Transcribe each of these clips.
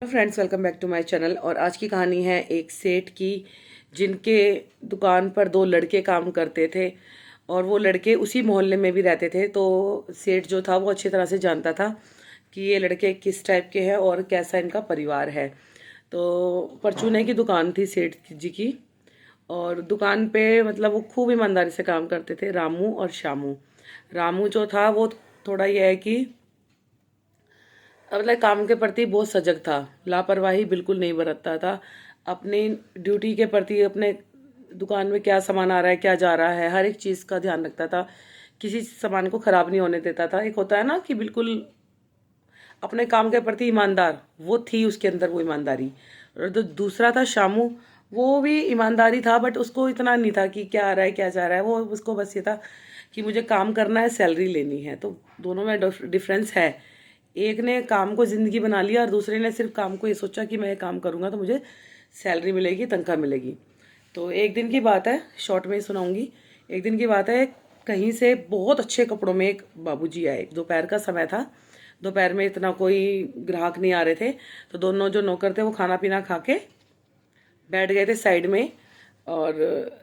Friends, welcome back to my channel. और आज की कहानी है एक सेठ की, जिनके दुकान पर दो लड़के काम करते थे और वो लड़के उसी मोहल्ले में भी रहते थे। तो सेठ जो था वो अच्छी तरह से जानता था कि ये लड़के किस टाइप के हैं और कैसा इनका परिवार है। तो परचूने की दुकान थी सेठ जी की, और दुकान पे मतलब वो खूब ईमानदारी से काम करते थे, रामू और श्यामू। रामू जो था वो थोड़ा यह है कि मतलब काम के प्रति बहुत सजग था, लापरवाही बिल्कुल नहीं बरतता था। अपनी ड्यूटी के प्रति, अपने दुकान में क्या सामान आ रहा है, क्या जा रहा है, हर एक चीज़ का ध्यान रखता था। किसी सामान को ख़राब नहीं होने देता था। एक होता है ना कि बिल्कुल अपने काम के प्रति ईमानदार, वो थी उसके अंदर वो ईमानदारी। और जो दूसरा था शामू, वो भी ईमानदारी था, बट उसको इतना नहीं था कि क्या आ रहा है क्या जा रहा है। वो उसको बस ये था कि मुझे काम करना है, सैलरी लेनी है। तो दोनों में डिफरेंस है। एक ने काम को ज़िंदगी बना लिया और दूसरे ने सिर्फ काम को ये सोचा कि मैं ये काम करूँगा तो मुझे सैलरी मिलेगी, तनख्वाह मिलेगी। तो एक दिन की बात है, शॉर्ट में ही सुनाऊंगी। एक दिन की बात है, कहीं से बहुत अच्छे कपड़ों में एक बाबूजी आए। दोपहर का समय था, दोपहर में इतना कोई ग्राहक नहीं आ रहे थे। तो दोनों जो नौकर थे वो खाना पीना खा के बैठ गए थे साइड में, और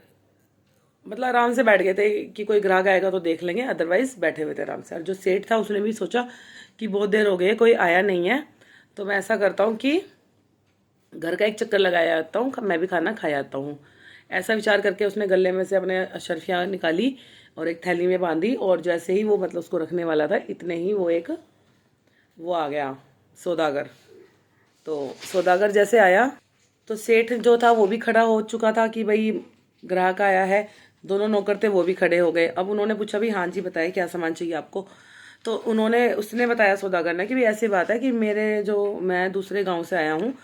मतलब आराम से बैठ गए थे कि कोई ग्राहक आएगा तो देख लेंगे, अदरवाइज बैठे हुए थे आराम से। और जो सेठ था उसने भी सोचा कि बहुत देर हो गई, कोई आया नहीं है, तो मैं ऐसा करता हूँ कि घर का एक चक्कर लगाया आता हूँ, मैं भी खाना खाया आता हूँ। ऐसा विचार करके उसने गले में से अपने अशर्फियाँ निकाली और एक थैली में बांधी। और जैसे ही वो मतलब उसको रखने वाला था, इतने ही वो आ गया सौदागर। तो सौदागर जैसे आया तो सेठ जो था वो भी खड़ा हो चुका था कि भाई ग्राहक आया है। दोनों नौकर थे वो भी खड़े हो गए। अब उन्होंने पूछा भी, हाँ जी बताइए क्या सामान चाहिए आपको। तो उसने बताया सौदागर ने कि भाई ऐसी बात है कि मैं दूसरे गांव से आया हूँ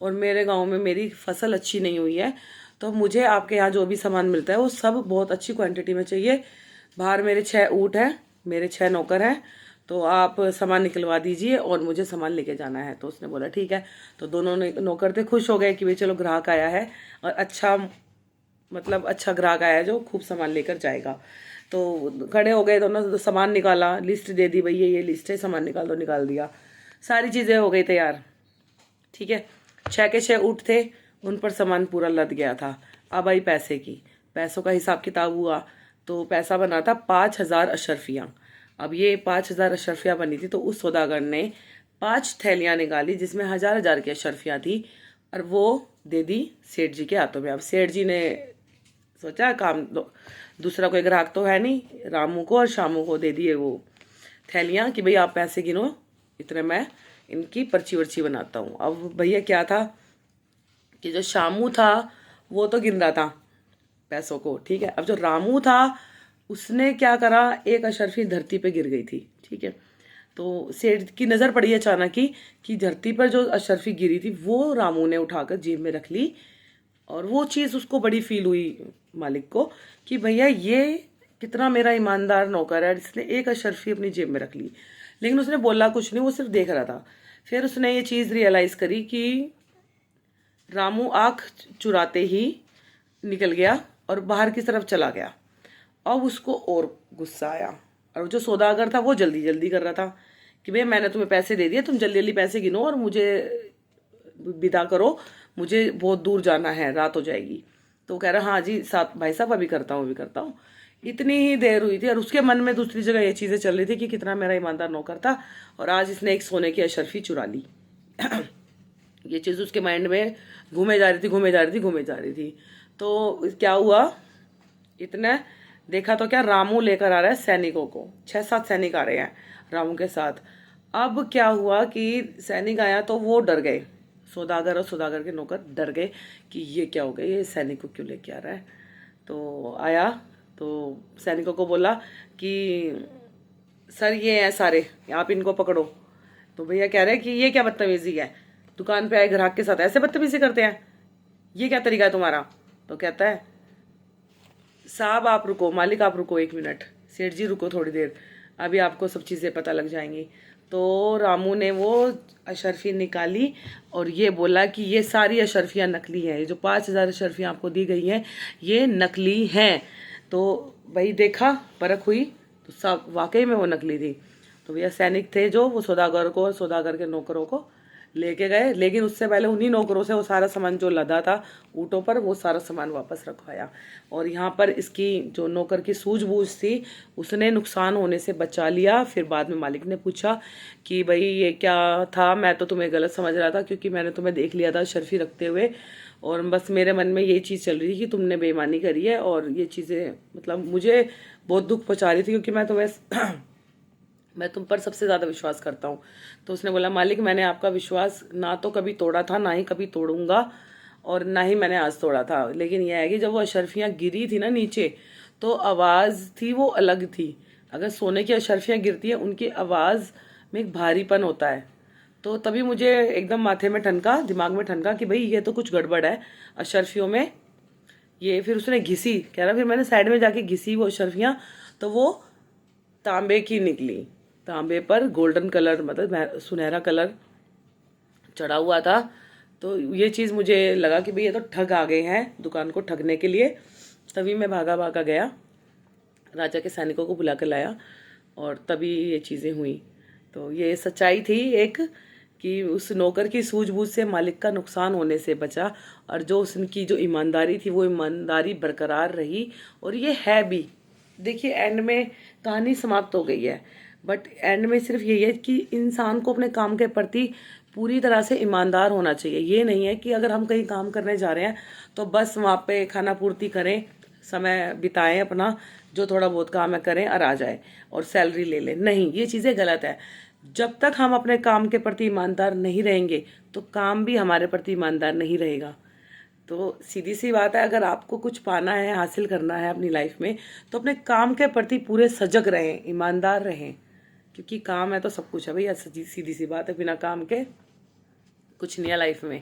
और मेरे गांव में मेरी फसल अच्छी नहीं हुई है, तो मुझे आपके यहाँ जो भी सामान मिलता है वो सब बहुत अच्छी क्वांटिटी में चाहिए। बाहर मेरे 6 ऊँट हैं, मेरे 6 नौकर हैं, तो आप सामान निकलवा दीजिए और मुझे सामान लेके जाना है। तो उसने बोला ठीक है। तो दोनों नौकर थे खुश हो गए कि भाई चलो ग्राहक आया है, और अच्छा ग्राहक आया है जो खूब सामान लेकर जाएगा। तो खड़े हो गए दोनों, तो सामान निकाला, लिस्ट दे दी, भाई ये लिस्ट है, सामान निकाल दो। निकाल दिया, सारी चीज़ें हो गई तैयार। ठीक है, 6 के 6 ऊँट थे, उन पर सामान पूरा लद गया था। अब आई पैसों का हिसाब किताब हुआ। तो पैसा बना था 5,000 अशरफियाँ। अब ये 5,000 अशरफियाँ बनी थी, तो उस सौदागर ने 5 थैलियाँ निकाली जिसमें 1,000 की अशरफियाँ थी, और वो दे दी सेठ जी के हाथों में। अब सेठ जी ने सोचा दूसरा कोई ग्राहक तो है नहीं, रामू को और शामू को दे दिए वो थैलियाँ कि भाई आप पैसे गिनो, इतने मैं इनकी पर्ची वर्ची बनाता हूँ। अब भैया क्या था कि जो शामू था वो तो गिन रहा था पैसों को, ठीक है। अब जो रामू था उसने क्या करा, एक अशरफी धरती पे गिर गई थी, ठीक है। तो सेठ की नज़र पड़ी अचानक ही कि धरती पर जो अशरफी गिरी थी वो रामू ने उठाकर जेब में रख ली। और वो चीज़ उसको बड़ी फील हुई मालिक को कि भैया ये कितना मेरा ईमानदार नौकर है, जिसने एक अशरफी अपनी जेब में रख ली। लेकिन उसने बोला कुछ नहीं, वो सिर्फ देख रहा था। फिर उसने ये चीज़ रियलाइज़ करी कि रामू आँख चुराते ही निकल गया और बाहर की तरफ चला गया। अब उसको और गुस्सा आया, और जो सौदागर था वो जल्दी जल्दी कर रहा था कि भैया मैंने तुम्हें पैसे दे दिए, तुम जल्दी जल्दी पैसे गिनो और मुझे विदा करो, मुझे बहुत दूर जाना है, रात हो जाएगी। तो कह रहा हाँ जी साहब, भाई साहब अभी करता हूँ अभी करता हूँ। इतनी ही देर हुई थी और उसके मन में दूसरी जगह ये चीज़ें चल रही थी कि कितना मेरा ईमानदार नौकर था और आज इसने एक सोने की अशरफी चुरा ली। ये चीज़ उसके माइंड में घूमे जा रही थी, घूमे जा रही थी, घूमे जा रही थी। तो क्या हुआ, इतने देखा तो क्या, रामू लेकर आ रहा है सैनिकों को, 6-7 सैनिक आ रहे हैं रामू के साथ। अब क्या हुआ कि सैनिक आया तो वो डर गए, सौदागर और सौदागर के नौकर डर गए कि ये क्या हो गया, ये सैनिक को क्यों लेके आ रहा है। तो आया तो सैनिकों को बोला कि सर ये हैं सारे, आप इनको पकड़ो। तो भैया कह रहे हैं कि ये क्या बदतमीजी है, दुकान पे आए ग्राहक के साथ ऐसे बदतमीजी करते हैं, ये क्या तरीका है तुम्हारा। तो कहता है साहब आप रुको, मालिक आप रुको 1 मिनट, सेठ जी रुको थोड़ी देर, अभी आपको सब चीज़ें पता लग जाएंगी। तो रामू ने वो अशरफी निकाली और ये बोला कि ये सारी अशरफियाँ नकली हैं, ये जो 5,000 अशरफियाँ आपको दी गई हैं ये नकली हैं। तो भाई देखा, परख हुई तो सब वाकई में वो नकली थी। तो भैया सैनिक थे जो वो सौदागर को और सौदागर के नौकरों को लेके गए, लेकिन उससे पहले उन्हीं नौकरों से वो सारा सामान जो लदा था ऊँटों पर वो सारा सामान वापस रखवाया। और यहाँ पर इसकी जो नौकर की सूझबूझ थी उसने नुकसान होने से बचा लिया। फिर बाद में मालिक ने पूछा कि भाई ये क्या था, मैं तो तुम्हें गलत समझ रहा था क्योंकि मैंने तुम्हें देख लिया था शर्फी रखते हुए, और बस मेरे मन में यही चीज़ चल रही थी कि तुमने बेईमानी करी है, और ये चीज़ें मतलब मुझे बहुत दुख पहुँचा रही थी क्योंकि मैं तुम पर सबसे ज़्यादा विश्वास करता हूँ। तो उसने बोला मालिक मैंने आपका विश्वास ना तो कभी तोड़ा था, ना ही कभी तोड़ूंगा, और ना ही मैंने आज तोड़ा था। लेकिन यह है कि जब वो अशर्फियाँ गिरी थी ना नीचे, तो आवाज़ थी वो अलग थी। अगर सोने की अशर्फियाँ गिरती हैं उनकी आवाज़ में एक भारीपन होता है। तो तभी मुझे एकदम माथे में ठनका, दिमाग में ठनका कि भाई ये तो कुछ गड़बड़ है अशर्फियों में। ये फिर उसने घिसी, कह रहा फिर मैंने साइड में जाके घिसी वो अशर्फियाँ, तो वो तांबे की निकली। तांबे पर गोल्डन कलर मतलब सुनहरा कलर चढ़ा हुआ था। तो ये चीज़ मुझे लगा कि भाई ये तो ठग आ गए हैं दुकान को ठगने के लिए। तभी मैं भागा भागा गया, राजा के सैनिकों को बुला कर लाया, और तभी ये चीज़ें हुई। तो ये सच्चाई थी एक, कि उस नौकर की सूझबूझ से मालिक का नुकसान होने से बचा, और जो उसकी जो ईमानदारी थी वो ईमानदारी बरकरार रही। और ये है भी, देखिए एंड में कहानी समाप्त हो गई है, बट एंड में सिर्फ यही है कि इंसान को अपने काम के प्रति पूरी तरह से ईमानदार होना चाहिए। ये नहीं है कि अगर हम कहीं काम करने जा रहे हैं तो बस वहाँ पे खाना पूर्ति करें, समय बिताएं अपना, जो थोड़ा बहुत काम है करें और आ जाए और सैलरी ले लें। नहीं, ये चीज़ें गलत है। जब तक हम अपने काम के प्रति ईमानदार नहीं रहेंगे तो काम भी हमारे प्रति ईमानदार नहीं रहेगा। तो सीधी सी बात है, अगर आपको कुछ पाना है, हासिल करना है अपनी लाइफ में, तो अपने काम के प्रति पूरे सजग रहें, ईमानदार रहें, क्योंकि काम है तो सब कुछ है भैया। सीधी सी बात है, बिना काम के कुछ नहीं है लाइफ में।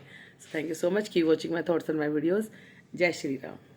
Thank you so much, keep watching my thoughts and my videos. जय श्री राम।